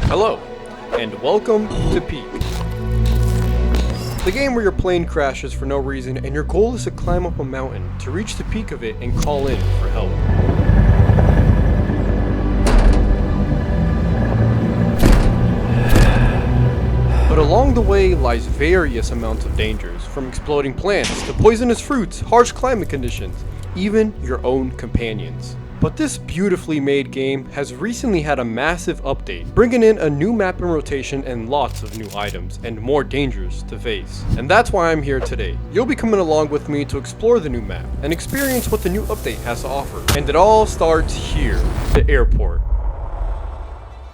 Hello, and welcome to Peak. The game where your plane crashes for no reason and your goal is to climb up a mountain to reach the peak of it and call in for help. But along the way lies various amounts of dangers, from exploding plants to poisonous fruits, harsh climate conditions, even your own companions. But this beautifully made game has recently had a massive update, bringing in a new map in rotation and lots of new items and more dangers to face. And that's why I'm here today. You'll be coming along with me to explore the new map and experience what the new update has to offer. And it all starts here, the airport.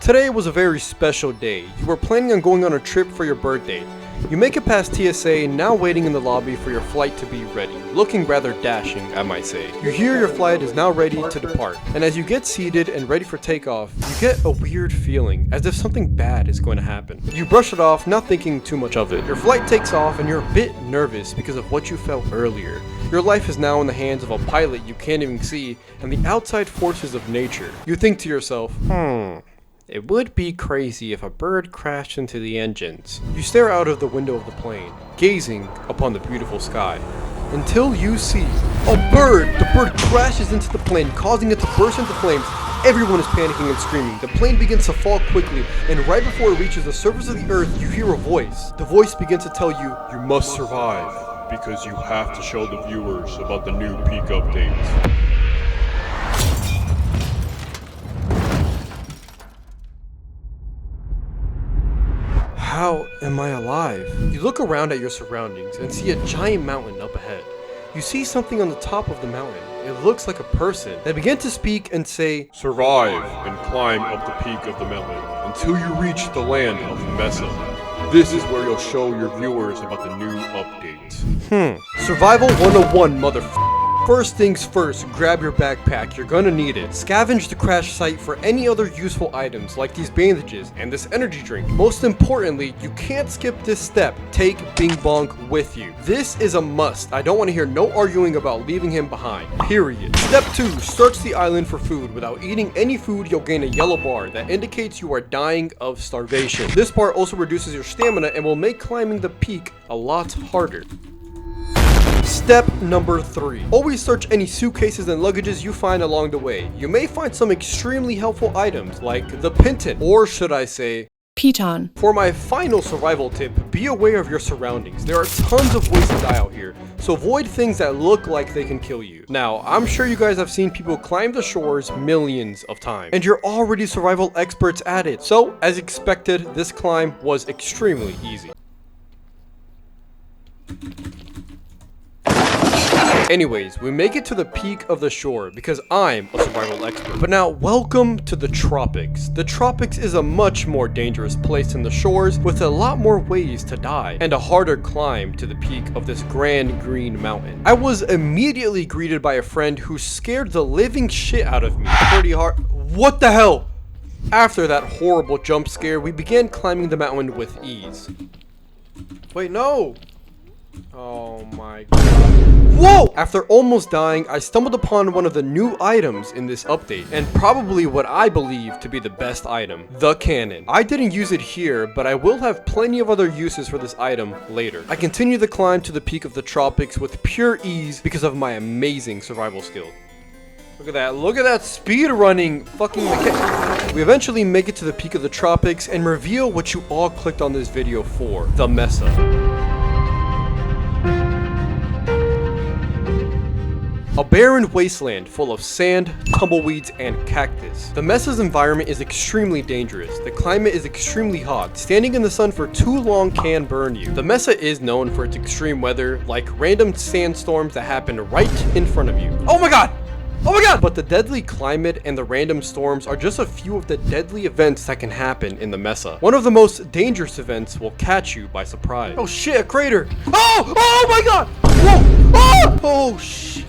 Today was a very special day. You were planning on going on a trip for your birthday. You make it past TSA, now waiting in the lobby for your flight to be ready, looking rather dashing, I might say. You hear your flight is now ready to depart, and as you get seated and ready for takeoff, you get a weird feeling, as if something bad is going to happen. You brush it off, not thinking too much of it. Your flight takes off and you're a bit nervous because of what you felt earlier. Your life is now in the hands of a pilot you can't even see, and the outside forces of nature. You think to yourself, it would be crazy if a bird crashed into the engines. You stare out of the window of the plane, gazing upon the beautiful sky, until you see a bird! The bird crashes into the plane, causing it to burst into flames. Everyone is panicking and screaming. The plane begins to fall quickly, and right before it reaches the surface of the earth, you hear a voice. The voice begins to tell you, you must survive, because you have to show the viewers about the new Peak updates. How am I alive? You look around at your surroundings and see a giant mountain up ahead. You see something on the top of the mountain. It looks like a person. They begin to speak and say, survive and climb up the peak of the mountain until you reach the land of Mesa. This is where you'll show your viewers about the new updates. Survival 101, motherfucker. First things first, grab your backpack, you're gonna need it. Scavenge the crash site for any other useful items like these bandages and this energy drink. Most importantly, you can't skip this step. Take Bing Bong with you. This is a must. I don't want to hear no arguing about leaving him behind. Period. Step 2, search the island for food. Without eating any food, you'll gain a yellow bar that indicates you are dying of starvation. This bar also reduces your stamina and will make climbing the peak a lot harder. Step number 3. Always search any suitcases and luggages you find along the way. You may find some extremely helpful items like the Pinton, or should I say, Piton. For my final survival tip, be aware of your surroundings. There are tons of ways to die out here, so avoid things that look like they can kill you. Now, I'm sure you guys have seen people climb the shores millions of times, and you're already survival experts at it. So, as expected, this climb was extremely easy. Anyways, we make it to the peak of the shore because I'm a survival expert. But now, welcome to the tropics. The tropics is a much more dangerous place than the shores, with a lot more ways to die and a harder climb to the peak of this grand green mountain. I was immediately greeted by a friend who scared the living shit out of me pretty hard. What the hell? After that horrible jump scare, we began climbing the mountain with ease. Wait, no! Oh my god. Whoa! After almost dying, I stumbled upon one of the new items in this update, and probably what I believe to be the best item, the cannon. I didn't use it here, but I will have plenty of other uses for this item later. I continue the climb to the peak of the tropics with pure ease because of my amazing survival skill. Look at that speed running fucking mechanic. We eventually make it to the peak of the tropics and reveal what you all clicked on this video for, the Mesa. A barren wasteland full of sand, tumbleweeds, and cactus. The Mesa's environment is extremely dangerous. The climate is extremely hot. Standing in the sun for too long can burn you. The Mesa is known for its extreme weather, like random sandstorms that happen right in front of you. Oh my god! Oh my god! But the deadly climate and the random storms are just a few of the deadly events that can happen in the Mesa. One of the most dangerous events will catch you by surprise. Oh shit, a crater! Oh! Oh my god! Whoa! Oh! Oh shit!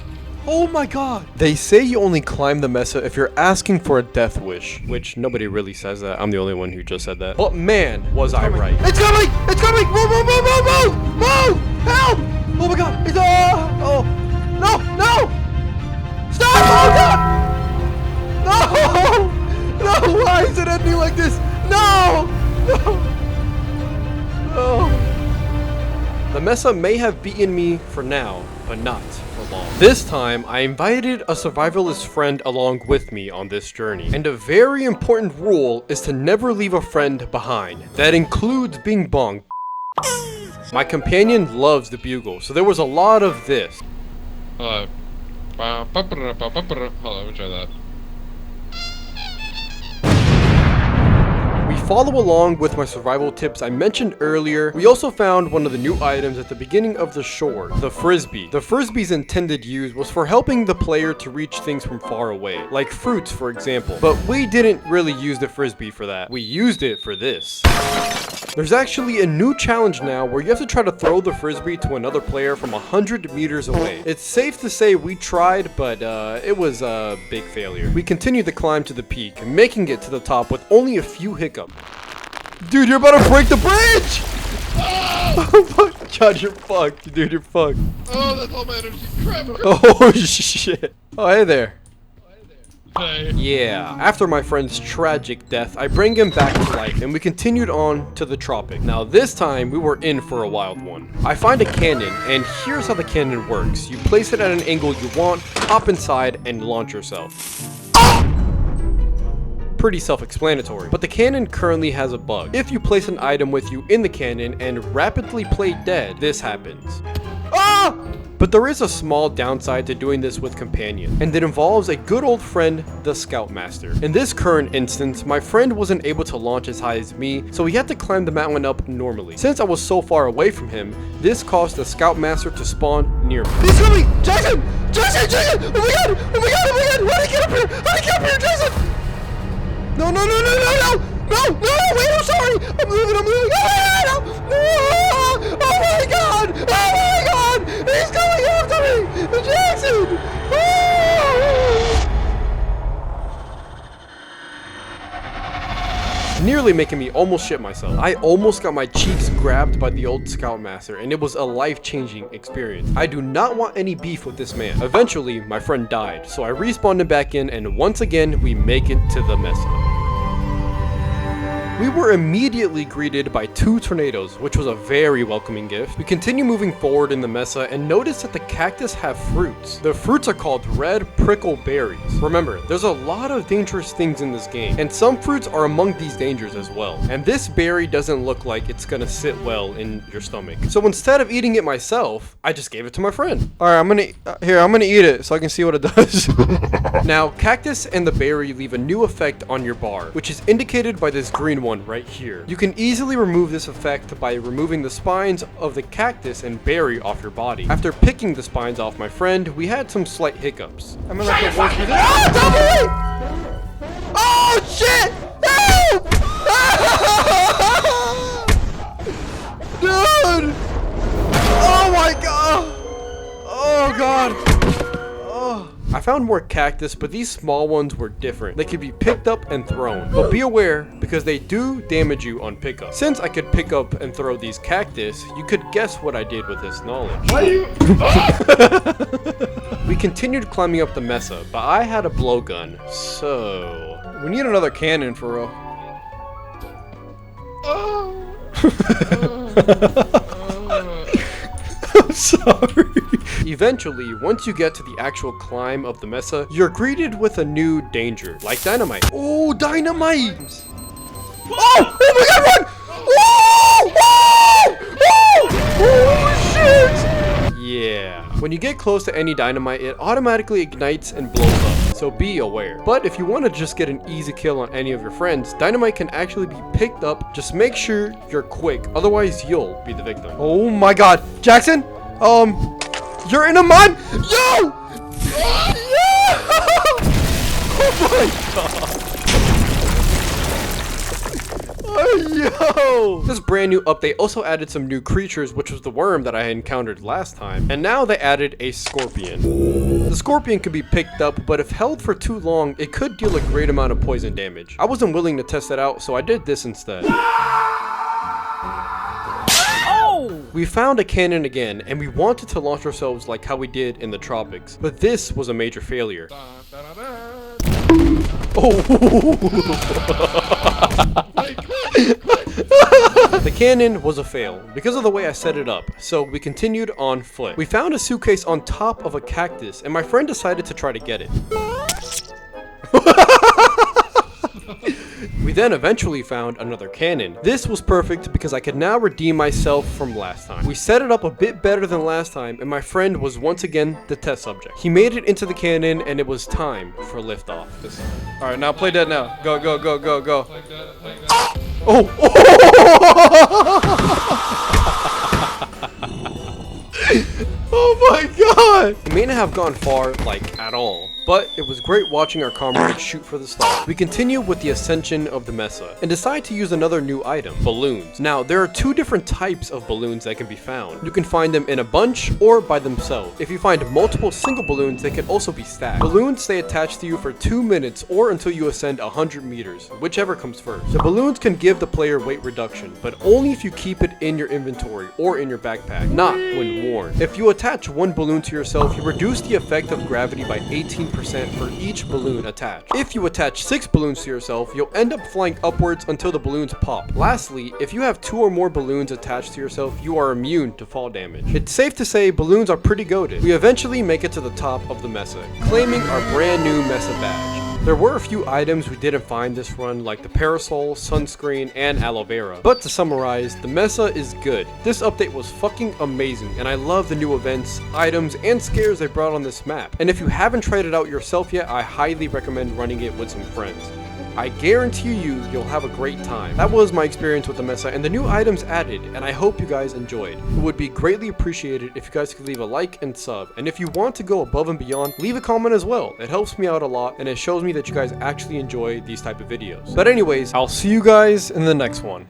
Oh my god! They say you only climb the Mesa if you're asking for a death wish, which nobody really says that. I'm the only one who just said that. But man, was I right. It's coming! It's coming! Move! Move! Move! Move! Move! Move! Help! Oh my god! It's oh! No! No! Stop! Oh god! No! No! Why is it ending like this? No! Mesa may have beaten me for now, but not for long. This time, I invited a survivalist friend along with me on this journey. And a very important rule is to never leave a friend behind. That includes Bing Bong. My companion loves the bugle, so there was a lot of this. Hold on, let me try that. We follow along with my survival tips I mentioned earlier. We also found one of the new items at the beginning of the shore, the frisbee. The frisbee's intended use was for helping the player to reach things from far away, like fruits for example. But we didn't really use the frisbee for that. We used it for this. There's actually a new challenge now where you have to try to throw the frisbee to another player from 100 meters away. It's safe to say we tried, but it was a big failure. We continued the climb to the peak, making it to the top with only a few hiccups. Dude, you're about to break the bridge! Oh my god, you're fucked. Dude, you're fucked. Oh, that's all my energy. Crap. Oh shit. Oh, hey there. Hey. Yeah, after my friend's tragic death, I bring him back to life and we continued on to the tropic. Now this time, we were in for a wild one. I find a cannon, and here's how the cannon works. You place it at an angle you want, hop inside, and launch yourself. Pretty self-explanatory, but the cannon currently has a bug. If you place an item with you in the cannon and rapidly play dead, this happens. Ah! But there is a small downside to doing this with companion, and it involves a good old friend, the Scoutmaster. In this current instance, my friend wasn't able to launch as high as me, so he had to climb the mountain up normally. Since I was so far away from him, this caused the Scoutmaster to spawn near me. He's coming! Jackson! Jackson! Jackson! Oh my god! Oh my god! Oh my god! How did he get up here? How did he get up here, Jackson? No, no, no, no, no, no! No, no, wait, I'm sorry! I'm moving, I'm moving! Oh, no, no. Oh my god! Oh my god! He's coming after me! Jackson! Oh. Nearly making me almost shit myself. I almost got my cheeks grabbed by the old Scoutmaster, and it was a life-changing experience. I do not want any beef with this man. Eventually, my friend died, so I respawned him back in, and once again, we make it to the Mesa. We were immediately greeted by 2 tornadoes, which was a very welcoming gift. We continue moving forward in the Mesa and notice that the cactus have fruits. The fruits are called red prickle berries. Remember, there's a lot of dangerous things in this game, and some fruits are among these dangers as well. And this berry doesn't look like it's gonna sit well in your stomach. So instead of eating it myself, I just gave it to my friend. Alright, I'm gonna eat it so I can see what it does. Now, cactus and the berry leave a new effect on your bar, which is indicated by this green one right here. You can easily remove this effect by removing the spines of the cactus and berry off your body. After picking the spines off my friend, we had some slight hiccups. I'm gonna have to work through this. Ah, oh shit! Help! Dude! Oh my god! Oh god! I found more cactus, but these small ones were different. They could be picked up and thrown, but be aware because they do damage you on pickup. Since I could pick up and throw these cactus, you could guess what I did with this knowledge. Why you? We continued climbing up the Mesa, but I had a blowgun, so we need another cannon for real. I'm sorry. Eventually, once you get to the actual climb of the Mesa, you're greeted with a new danger, like dynamite. Oh, dynamite! Oh! Oh my god, run! Oh! Oh! Oh! Oh shit! Yeah. When you get close to any dynamite, it automatically ignites and blows up, so be aware. But if you want to just get an easy kill on any of your friends, dynamite can actually be picked up. Just make sure you're quick, otherwise you'll be the victim. Oh my god, Jackson? You're in a mine? Yo! Oh my god! Oh, yo! This brand new update also added some new creatures, which was the worm that I had encountered last time. And now they added a scorpion. The scorpion could be picked up, but if held for too long, it could deal a great amount of poison damage. I wasn't willing to test it out, so I did this instead. We found a cannon again, and we wanted to launch ourselves like how we did in the tropics, but this was a major failure. Oh! The cannon was a fail because of the way I set it up, so we continued on foot. We found a suitcase on top of a cactus, and my friend decided to try to get it. We then eventually found another cannon. This was perfect because I could now redeem myself from last time. We set it up a bit better than last time, and my friend was once again the test subject. He made it into the cannon, and it was time for liftoff. Alright, now play dead now. Go, go, go, go, go. Oh! Oh my god! It may not have gone far, like, at all, but it was great watching our comrades shoot for the stars. We continue with the ascension of the Mesa, and decide to use another new item, balloons. Now, there are two different types of balloons that can be found. You can find them in a bunch, or by themselves. If you find multiple single balloons, they can also be stacked. Balloons stay attached to you for 2 minutes, or until you ascend 100 meters, whichever comes first. The balloons can give the player weight reduction, but only if you keep it in your inventory, or in your backpack, not when worn. If you attach one balloon to yourself, you reduce the effect of gravity by 18% for each balloon attached. If you attach 6 balloons to yourself, you'll end up flying upwards until the balloons pop. Lastly, if you have 2 or more balloons attached to yourself, you are immune to fall damage. It's safe to say balloons are pretty goated. We eventually make it to the top of the Mesa, claiming our brand new Mesa badge. There were a few items we didn't find this run, like the parasol, sunscreen, and aloe vera. But to summarize, the Mesa is good. This update was fucking amazing, and I love the new events, items, and scares they brought on this map. And if you haven't tried it out yourself yet, I highly recommend running it with some friends. I guarantee you'll have a great time. That was my experience with the Mesa and the new items added, and I hope you guys enjoyed. It would be greatly appreciated if you guys could leave a like and sub, and if you want to go above and beyond, leave a comment as well. It helps me out a lot, and it shows me that you guys actually enjoy these type of videos. But anyways, I'll see you guys in the next one.